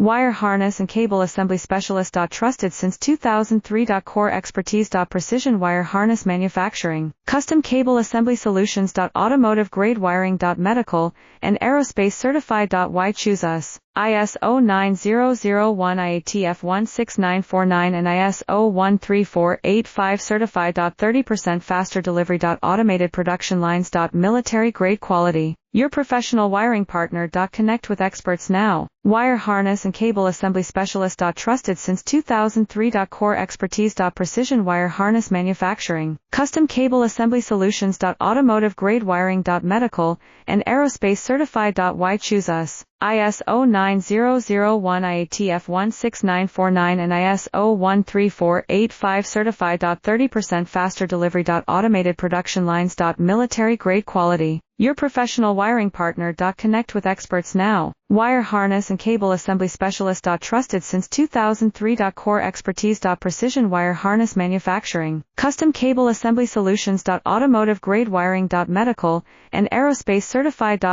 Wire harness and cable assembly specialist. Trusted since 2003. Core expertise. Precision wire harness manufacturing, custom cable assembly solutions. Automotive grade wiring. Medical and aerospace certified. Why choose us? ISO 9001 IATF 16949 and ISO 13485 certified. 30% faster delivery. Automated production lines. Military grade quality. Your professional wiring partner. Connect with experts now. Wire harness and cable assembly specialist. Trusted since 2003. Core expertise. Precision wire harness manufacturing, custom cable assembly solutions. Automotive grade wiring. Medical and aerospace certified. Why choose us? ISO 9001 IATF 16949 and ISO 13485 certified. 30% faster delivery. Automated production lines. Military grade quality. Your professional wiring partner. Connect with experts now. Wire harness and cable assembly specialist. Trusted since 2003. Core expertise. Precision wire harness manufacturing, custom cable assembly solutions. Automotive grade wiring. Medical and aerospace certified.